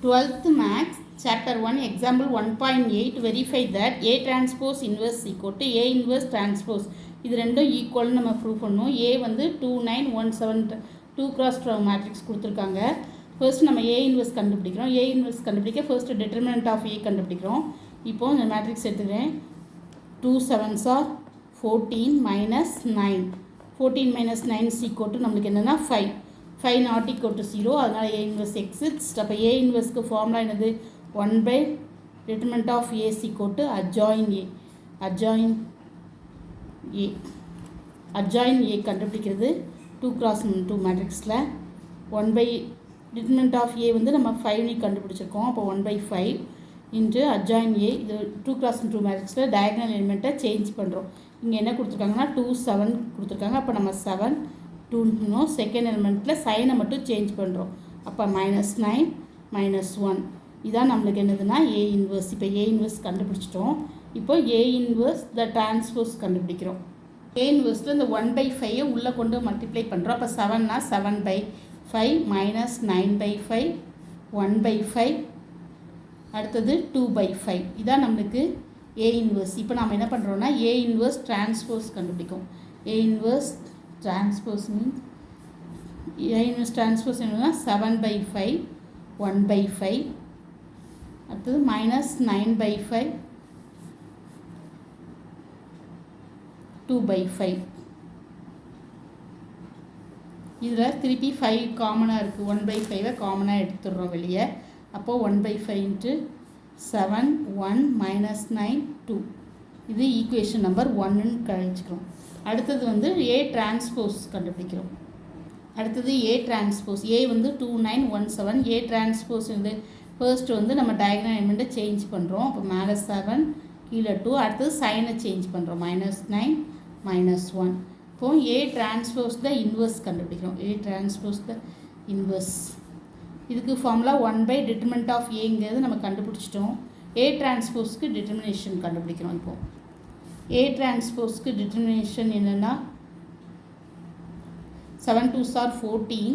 12th Max, Chapter 1, Example 1.8, verify that A transpose inverse equal to A inverse transpose. இது ரெண்டும் ஈக்குவல்னு நம்ம prove பண்ணோம். A வந்து 2917 2 cross 12 matrix கொடுத்துருக்காங்க. ஃபர்ஸ்ட் நம்ம A இன்வெர்ஸ் கண்டுபிடிக்கிறோம். A இன்வெர்ஸ் கண்டுபிடிக்க ஃபர்ஸ்ட் டிட்டர்மினன்ட் ஆஃப் A கண்டுபிடிக்கிறோம். இப்போ இந்த மேட்ரிக்ஸ் எடுத்துக்கிறேன். 2 7s are 14 minus 9. 14 minus 9 is equal to நம்மளுக்கு என்னென்னா 5. 5 not equal to 0, அதனால் A inverse exists. அப்போ A inverseக்கு ஃபார்முலா என்னது? 1 by determinant of A is equal to adjoin A. Adjoin A கண்டுபிடிக்கிறது 2 cross 2 மேட்ரிக்ஸில் 1 by determinant of A வந்து நம்ம 5 கண்டுபிடிச்சிருக்கோம். அப்போ 1 by 5 இன்ட்டு adjoin A. இது 2 cross 2 மேட்ரிக்ஸில் டயகனல் எலிமெண்ட்டை சேஞ்ச் பண்ணுறோம். இங்கே என்ன கொடுத்துருக்காங்கன்னா 2 7 கொடுத்துருக்காங்க. அப்போ நம்ம 7 2 செகண்ட் எலிமெண்ட்டில் சைனை மட்டும் சேஞ்ச் பண்ணுறோம். அப்போ -9 -1 இதான் நம்மளுக்கு என்னதுன்னா A இன்வர்ஸ். இப்போ A இன்வர்ஸ் கண்டுபிடிச்சிட்டோம். இப்போ A இன்வர்ஸ் த டிரான்ஸ்போஸ் கண்டுபிடிக்கிறோம். A இன்வர்ஸில் இந்த 1/5 உள்ளே கொண்டு மல்டிப்ளை பண்ணுறோம். அப்போ 7னா 7/5 -9/5 1/5 அடுத்தது 2/5 இதான் நம்மளுக்கு A இன்வர்ஸ். இப்போ நம்ம என்ன பண்ணுறோன்னா A இன்வர்ஸ் டிரான்ஸ்போஸ் கண்டுபிடிக்கும். A inverse transpose means A inverse transpose என்னன்னா 7/5 1/5 அடுத்தது -9/5 2/5. இதில் திருப்பி 5 காமனாக இருக்குது. 1/5 காமனாக எடுத்துடுறோம் வெளியே. அப்போது 1/5 இன்ட்டு 7 1 -9 2 இது ஈக்குவேஷன் நம்பர் 1ன்னு கழிச்சிக்கிறோம். அடுத்தது வந்து A டிரான்ஸ்போஸ் கண்டுபிடிக்கிறோம். அடுத்தது A டிரான்ஸ்போஸ். A வந்து 2917. A டிரான்ஸ்போஸ் வந்து ஃபர்ஸ்ட் வந்து நம்ம டயகனல் எலிமெண்ட்டை சேஞ்ச் பண்ணுறோம். அப்போ மேலே 7 கீழே 2 அடுத்தது சைனை சேஞ்ச் பண்ணுறோம். -9 -1. இப்போது A டிரான்ஸ்போஸ் த இன்வர்ஸ் கண்டுபிடிக்கிறோம். A டிரான்ஸ்போஸ் த இன்வர்ஸ் இதுக்கு ஃபார்முலா 1 by determinant of Aங்கிறது நம்ம கண்டுபிடிச்சிட்டோம். A டிரான்ஸ்போஸ்க்கு டிட்டர்மினேஷன் கண்டுபிடிக்கிறோம். இப்போது A டிரான்ஸ்போஸ்க்கு டிட்டர்மினேஷன் என்னென்னா 7 2s are 14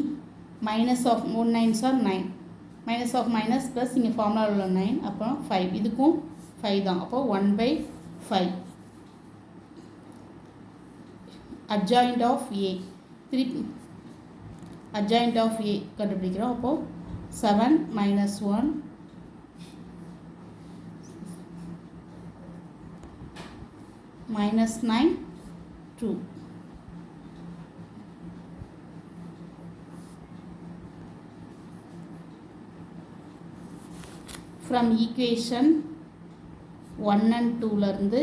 minus of 1 9s are 9 minus of minus plus இங்கே ஃபார்முலா உள்ள 9 அப்புறம் 5 இதுக்கும் 5 தான். அப்போது 1/5 adjoint of A திருப்பி adjoint of A கண்டுபிடிக்கிறோம். அப்போது 7 -1 -9 2 from equation 1 and 2லேருந்து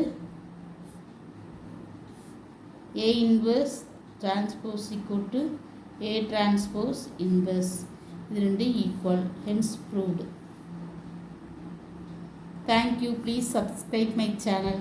A inverse transpose equal to A transpose inverse இது ரெண்டு equal, hence proved. Thank you. Please subscribe my channel.